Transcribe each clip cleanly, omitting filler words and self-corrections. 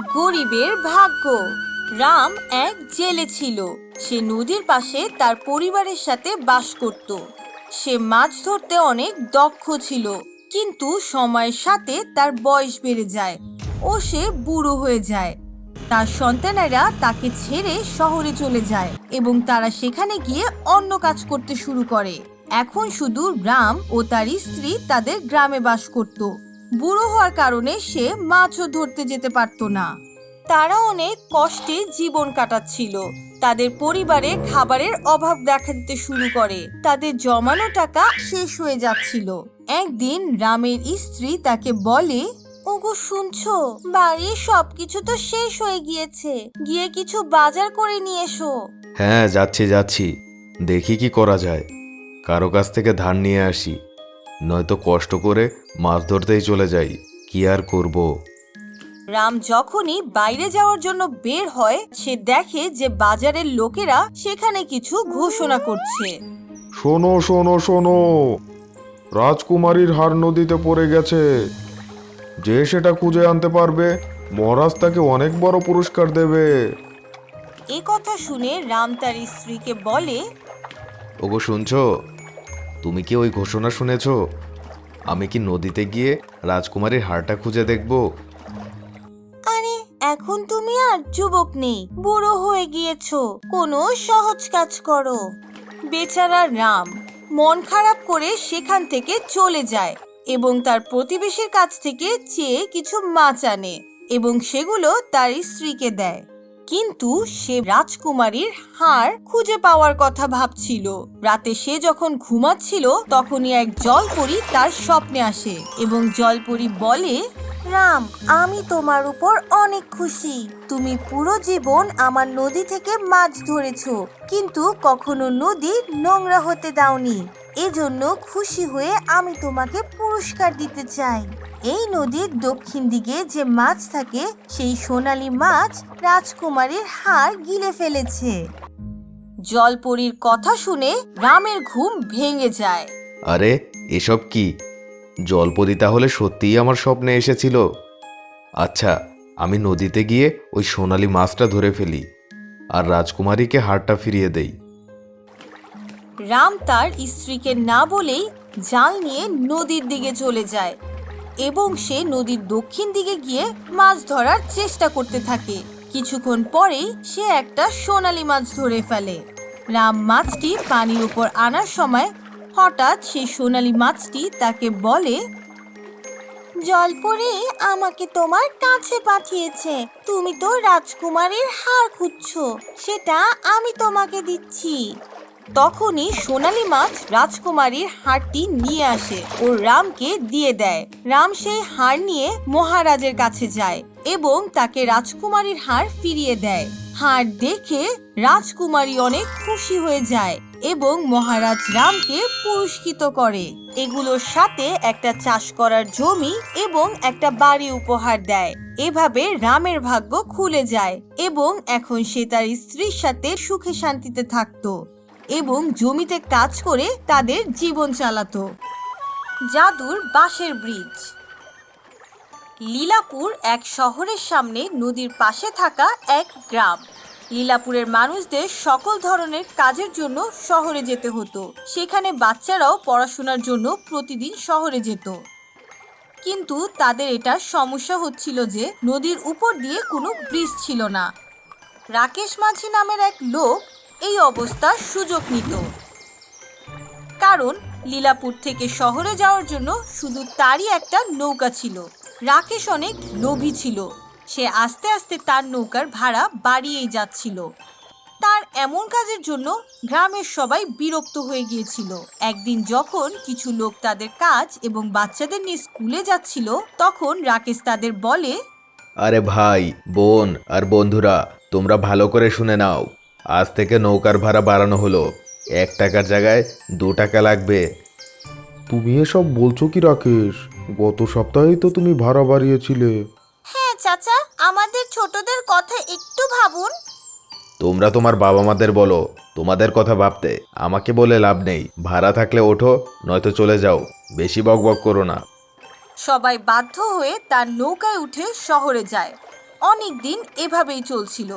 গরিবের ভাগ্য। রাম এক জেলে ছিল। সে নদীর পাশে তার পরিবারের সাথে বাস করত। সে মাছ ধরতে অনেক দক্ষ ছিল, কিন্তু সময়ের সাথে তার বয়স বেড়ে যায় ও সে বুড়ো হয়ে যায়। তার সন্তানেরা তাকে ছেড়ে শহরে চলে যায় এবং তারা সেখানে গিয়ে অন্য কাজ করতে শুরু করে। এখন শুধু রাম ও তার স্ত্রী তাদের গ্রামে বাস করত। বুড়ো হওয়ার কারণে সে মাছও ধরতে যেতে পারত না। তারা অনেক কষ্টে জীবন কাটাচ্ছিল। তাদের পরিবারে খাবারের অভাব দেখা দিতে শুরু করে। তাদের জমানো টাকা শেষ হয়ে যাচ্ছিল। একদিন রামের স্ত্রী তাকে বলে, ওগো শুনছো, বাড়ির সবকিছু তো শেষ হয়ে গিয়েছে, গিয়ে কিছু বাজার করে নিয়ে এসো। হ্যাঁ, যাচ্ছি। দেখি কি করা যায়। কারো কাছ থেকে ধার নিয়ে আসি, নয়তো কষ্ট করে মাছ ধরতেই চলে যাই। কি আর করব। রাম যখনই বাইরে যাওয়ার জন্য বের হয়, সে দেখে যে বাজারের লোকেরা সেখানে কিছু ঘোষণা করছে। শোনো শোনো শোনো, রাজকুমারীর হার নদীতে পড়ে গেছে। যে সেটা খুঁজে আনতে পারবে, মহারাজ তাকে অনেক বড় পুরস্কার দেবে। এ কথা শুনে রাম তার স্ত্রীকে বলে, ওগো শুনছো, তুমি কি ওই ঘোষণা শুনেছো? আমি কি নদীতে গিয়ে রাজকুমারীর হারটা খুঁজে দেখব? আরে এখন তুমি আর যুবক নেই, বুড়ো হয়ে গিয়েছো, কোনো সহজ কাজ করো। বেচারা রাম মন খারাপ করে সেখান থেকে চলে যায় এবং তার প্রতিবেশীর কাছ থেকে চেয়ে কিছু মাছ আনে এবং সেগুলো তার স্ত্রীকে দেয়। কিন্তু সে রাজকুমারীর হার খুঁজে পাওয়ার কথা ভাবছিল। রাতে সে যখন ঘুমাচ্ছিল, তখনই এক জলপরী তার স্বপ্নে আসে এবং জলপরী বলে, রাম, আমি তোমার উপর অনেক খুশি। তুমি পুরো জীবন আমার নদী থেকে মাছ ধরেছো, কিন্তু কখনো নদী নোংরা হতে দাওনি। এজন্য খুশি হয়ে আমি তোমাকে পুরস্কার দিতে চাই। এই নদীর দক্ষিণ দিকে যে মাছ থাকে, সেই সোনালী মাছ রাজকুমারীর হাড় গিলে ফেলেছে। জলপরীর কথা শুনে রামের ঘুম ভেঙে যায়। আরে, এসব কি? জলপরি তাহলে সত্যিই আমার স্বপ্নে এসেছিল। আচ্ছা, আমি নদীতে গিয়ে ওই সোনালী মাছটা ধরে ফেলি আর রাজকুমারীকে হারটা ফিরিয়ে দেই। রাম তার স্ত্রীকে না বলেই জাল নিয়ে নদীর দিকে চলে যায় এবং সে নদীর দক্ষিণ দিকে গিয়ে মাছ ধরার চেষ্টা করতে থাকে। কিছুক্ষণ পরেই সে একটা সোনালী মাছ ধরে ফেলে। রাম মাছটি পানির উপর আনার সময় হঠাৎ সেই সোনালী মাছটি তাকে বলে, জলপরি আমাকে তোমার কাছে পাঠিয়েছে। তুমি তো রাজকুমারীর হার খুঁজছো, সেটা আমি তোমাকে দিচ্ছি। তখনই সোনালী মাছ রাজকুমারীর হারটি নিয়ে আসে ও রামকে দিয়ে দেয়। রাম সেই হার নিয়ে মহারাজের কাছে যায় এবং তাকে রাজকুমারীর হার ফিরিয়ে দেয়। হার দেখে রাজকুমারী অনেক খুশি হয়ে যায় এবং মহারাজ রামকে পুরস্কৃত করে। এগুলোর সাথে একটা চাষ করার জমি এবং একটা বাড়ি উপহার দেয়। এভাবে রামের ভাগ্য খুলে যায় এবং এখন সে তার স্ত্রীর সাথে সুখে শান্তিতে থাকতো এবং জমিতে কাজ করে তাদের জীবন চালাতো। জাদুর বাঁশের ব্রিজ। লীলাপুর এক শহরের সামনে নদীর পাশে থাকা এক গ্রাম। লীলাপুরের মানুষদের সকল ধরনের কাজের জন্য শহরে যেতে হতো। সেখানে বাচ্চারাও পড়াশোনার জন্য প্রতিদিন শহরে যেত। কিন্তু তাদের এটা সমস্যা হচ্ছিল যে নদীর উপর দিয়ে কোনো ব্রিজ ছিল না। রাকেশ মাঝি নামের এক লোক এই অবস্থার সুযোগ নিত, কারণ লীলাপুর থেকে শহরে যাওয়ার জন্য শুধু তারই একটা নৌকা ছিল। রাকেশ অনেক লোভী ছিল। সে আস্তে আস্তে তার নৌকার ভাড়া বাড়িয়েই যাচ্ছিল। তার এমন কাজের জন্য গ্রামের সবাই বিরক্ত হয়ে গিয়েছিল। একদিন যখন কিছু লোক তাদের কাজ এবং বাচ্চাদের নিয়ে স্কুলে যাচ্ছিল, তখন রাকেশ তাদের বলে, আরে ভাই, বোন আর বন্ধুরা, তোমরা ভালো করে শুনে নাও। আজ থেকে নৌকার ভাড়া বাড়ানো হলো। 1 টাকার জায়গায় 2 টাকা লাগবে। তুমি এসব বলছো কি রাকেশ? গত সপ্তাহেই তো তুমি ভাড়া বাড়িয়েছিলে। হ্যাঁ চাচা, আমাদের ছোটদের কথা একটু ভাবুন। তোমরা তোমার বাবা মাদের বলো তোমাদের কথা ভাবতে। আমাকে বলে লাভ নেই। ভাড়া থাকলে ওঠো, নয়তো চলে যাও। বেশি বকবক করো না। সবাই বাধ্য হয়ে তার নৌকায় উঠে শহরে যায়। অনেক দিন এভাবেই চলছিল।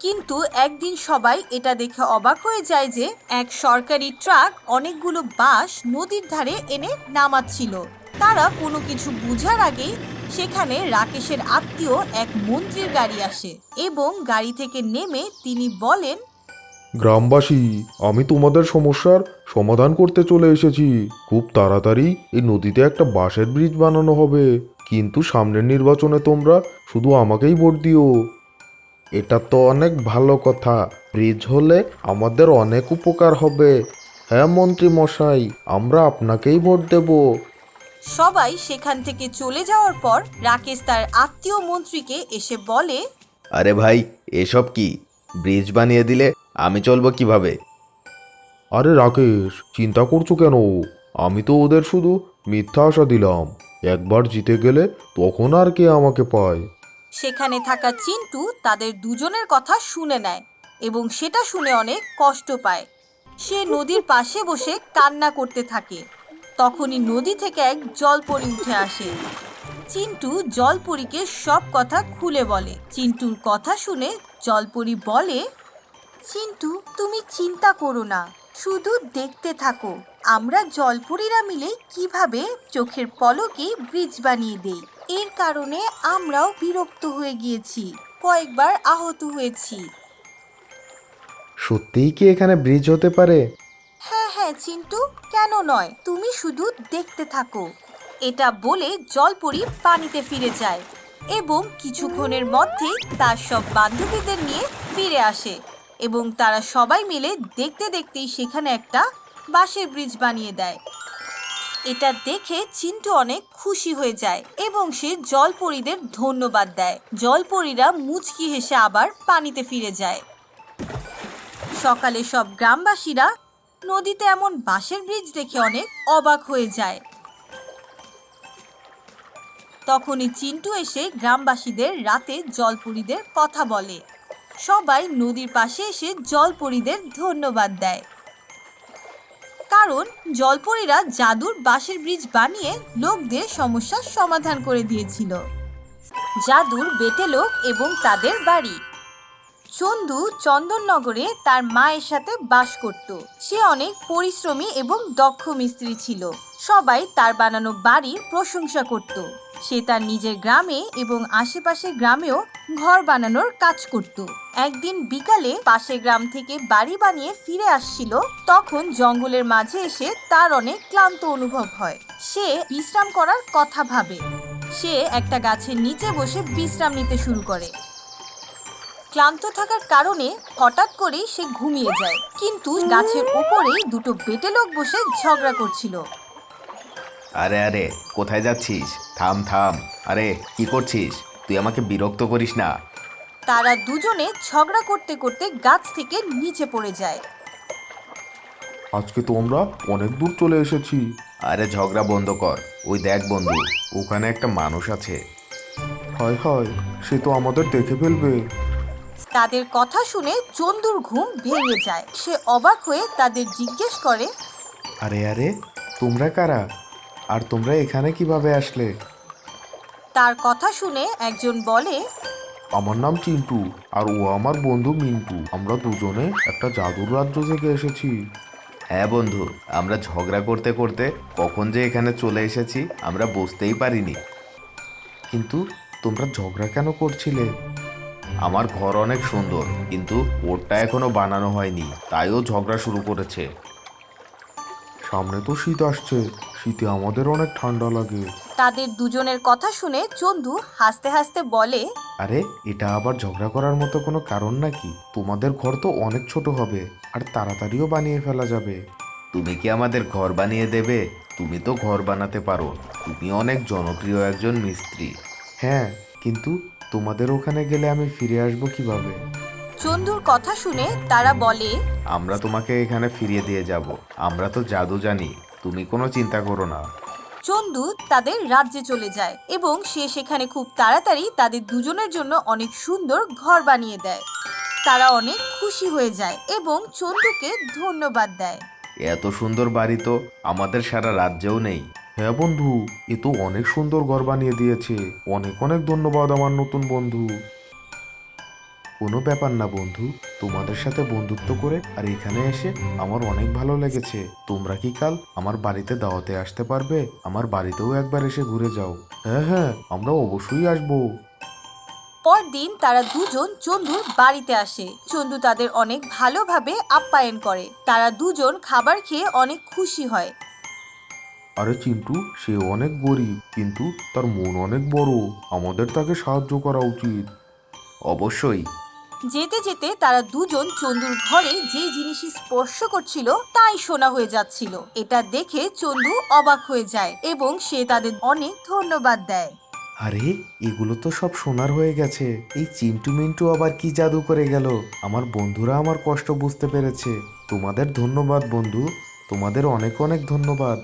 কিন্তু একদিন সবাই এটা দেখে অবাক হয়ে যায় যে এক সরকারি ট্রাক অনেকগুলো বাঁশ নদীর ধারে এনে নামাচ্ছিল। তারা কোনো কিছু বুঝার আগেই সেখানে রাকেশের আত্মীয় এক মন্ত্রীর গাড়ি আসে এবং গাড়ি থেকে নেমে তিনি বলেন, গ্রামবাসী, আমি তোমাদের সমস্যার সমাধান করতে চলে এসেছি। খুব তাড়াতাড়ি এই নদীতে একটা বাঁশের ব্রিজ বানানো হবে, কিন্তু সামনের নির্বাচনে তোমরা শুধু আমাকেই ভোট দিও। এটা তো অনেক ভালো কথা। ব্রিজ হলে আমাদের অনেক উপকার হবে। হ্যাঁ মন্ত্রী মশাই, আমরা আপনাকেই ভোট দেব। সবাই সেখান থেকে চলে যাওয়ার পর রাকেশ তার আত্মীয় মন্ত্রীকে এসে বলে, আরে ভাই, এসব কি? ব্রিজ বানিয়ে দিলে আমি চলবো কিভাবে? আরে রাকেশ, চিন্তা করছো কেন? আমি তো ওদের শুধু মিথ্যা আশা দিলাম। একবার জিতে গেলে তখন আর কে আমাকে পায়? সেখানে থাকা চিন্টু তাদের দুজনের কথা শুনে নেয় এবং সেটা শুনে অনেক কষ্ট পায়। সে নদীর পাশে বসে কান্না করতে থাকে। তখনই নদী থেকে এক জলপরী উঠে আসে। চিন্টু জলপরীকে সব কথা খুলে বলে। চিন্টুর কথা শুনে জলপরী বলে, চিন্টু, তুমি চিন্তা করো না, শুধু দেখতে থাকো। আমরা জলপরীরা মিলে কিভাবে চোখের পলকে ব্রিজ বানিয়ে দেই। এর কারণে আমরাও বিরক্ত হয়ে গিয়েছি, কয়েকবার আহত হয়েছি। সত্যিই কি এখানে ব্রিজ হতে পারে? হ্যাঁ হ্যাঁ চিন্টু, কেন নয়, তুমি শুধু দেখতে থাকো। এটা বলে জলপরী পানিতে ফিরে যায় এবং কিছুক্ষণের মধ্যেই তার সব বান্ধবীদের নিয়ে ফিরে আসে এবং তারা সবাই মিলে দেখতে দেখতেই সেখানে একটা বাঁশের ব্রিজ বানিয়ে দেয়। এটা দেখে চিন্টু অনেক খুশি হয়ে যায় এবং সে জলপরীদের ধন্যবাদ দেয়। জলপরীরা মুচকি হেসে আবার পানিতে ফিরে যায়। সকালে সব গ্রামবাসীরা নদীতে এমন বাঁশের ব্রিজ দেখে অনেক অবাক হয়ে যায়। তখনই চিন্টু এসে গ্রামবাসীদের রাতে জলপরীদের কথা বলে। সবাই নদীর পাশে এসে জলপরীদের ধন্যবাদ দেয়, কারণ জলপরীরা জাদুর বাঁশের ব্রিজ বানিয়ে লোকদের সমস্যার সমাধান করে দিয়েছিল। জাদুর বেটে লোক এবং তাদের বাড়ি। চন্দু চন্দননগরে তার মায়ের সাথে বাস করত। সে অনেক পরিশ্রমী এবং দক্ষ মিস্ত্রি ছিল। সবাই তার বানানো বাড়ির প্রশংসা করত। সে তার নিজের গ্রামে এবং আশেপাশের গ্রামেও ঘর বানানোর কাজ করত। একদিন বিকালে পাশের গ্রাম থেকে বাড়ি বানিয়ে ফিরে আসছিল, তখন জঙ্গলের মাঝে এসে তার অনেক ক্লান্ত অনুভব হয়। সে বিশ্রাম করার কথা ভাবে। সে একটা গাছের নিচে বসে বিশ্রাম নিতে শুরু করে। ক্লান্ত থাকার কারণে হঠাৎ করেই সে ঘুমিয়ে যায়, কিন্তু গাছের উপরেই দুটো বেটে লোক বসে ঝগড়া করছিল। আরে আরে, কোথায় যাচ্ছিস? থাম থাম। আরে কি করছিস? তুই আমাকে বিরক্ত করিস না। তারা দুজনে ঝগড়া করতে করতে গাছ থেকে নিচে পড়ে যায়। আজকে তো আমরা অনেক দূর চলে এসেছি। আরে ঝগড়া বন্ধ কর। ওই দেখ বন্ধু, ওখানে একটা মানুষ আছে। হায় হায়, সে তো আমাদের দেখে ফেলবে। তাদের কথা শুনে চন্দুর ঘুম ভেঙে যায়। সে অবাক হয়ে তাদের জিজ্ঞেস করে, আরে আরে, তোমরা কারা? আর তোমরা এখানে কিভাবে আসলে? তার কথা শুনে একজন বলে, আমার নাম চিন্টু, আর ও আমার বন্ধু মিন্টু। আমরা দুজনে একটা জাদুর রাজ্য থেকে এসেছি। হ্যাঁ বন্ধু, আমরা ঝগড়া করতে করতে কখন যে এখানে চলে এসেছি আমরা বুঝতেই পারিনি। কিন্তু তোমরা ঝগড়া কেন করছিলে? আমার ঘর অনেক সুন্দর, কিন্তু ওরটা এখনো বানানো হয়নি, তাই ও ঝগড়া শুরু করেছে। সামনে তো শীত আসছে, শীতে আমাদের অনেক ঠান্ডা লাগে। তাদের দুজনের কথা শুনে চন্দু হাসতে হাসতে বলে, আরে এটা আবার ঝগড়া করার মতো কোনো কারণ নাকি? তোমাদের ঘর তো অনেক ছোট হবে আর তাড়াতাড়িও বানিয়ে ফেলা যাবে। তুমি কি আমাদের ঘর বানিয়ে দেবে? তুমি তো ঘর বানাতে পারো, তুমি অনেক জনপ্রিয় একজন মিস্ত্রি। হ্যাঁ, কিন্তু তোমাদের ওখানে গেলে আমি ফিরে আসবো কিভাবে? চন্দুর কথা শুনে তারা বলে, আমরা তোমাকে এখানে ফিরিয়ে দিয়ে যাব। আমরা তো জাদু জানি, তুমি কোনো চিন্তা করো না। চন্দু তাদের রাজ্যে চলে যায় এবং সে সেখানে খুব তাড়াতাড়ি তাদের দুজনের জন্য অনেক সুন্দর ঘর বানিয়ে দেয়। তারা অনেক খুশি হয়ে যায় এবং চন্দুকে ধন্যবাদ দেয়। এত সুন্দর বাড়ি তো আমাদের সারা রাজ্যেও নেই। হ্যাঁ বন্ধু, এ তো অনেক সুন্দর ঘর বানিয়ে দিয়েছে। অনেক অনেক ধন্যবাদ আমার নতুন বন্ধু। কোনো ব্যাপার না বন্ধু, তোমাদের সাথে বন্ধুত্ব করে আর এখানে এসে আমার অনেক ভালো লেগেছে। তোমরা কি কাল আমার বাড়িতে দাওয়াতে আসতে পারবে? আমার বাড়িতেও একবার এসে ঘুরে যাও। হ্যাঁ হ্যাঁ, আমরা অবশ্যই আসবো। পরদিন তারা দুজন চন্দুর বাড়িতে আসে। চন্দু তাদের অনেক ভালোভাবে আপ্যায়ন করে। তারা দুজন খাবার খেয়ে অনেক খুশি হয়। আরে চিন্টু, সে অনেক গরিব কিন্তু তার মন অনেক বড়। আমাদের তাকে সাহায্য করা উচিত। অবশ্যই। যেতে যেতে তারা দুজন চন্দুর ঘরে যে জিনিসই স্পর্শ করছিল তাই সোনা হয়ে যাচ্ছিল। এটা দেখে চন্দু অবাক হয়ে যায় এবং সে তাদের অনেক ধন্যবাদ দেয়। আরে, এগুলো তো সব সোনার হয়ে গেছে। এই চিন্টু মিন্টু আবার কি জাদু করে গেল? আমার বন্ধুরা আমার কষ্ট বুঝতে পেরেছে। তোমাদের ধন্যবাদ বন্ধু, তোমাদের অনেক অনেক ধন্যবাদ।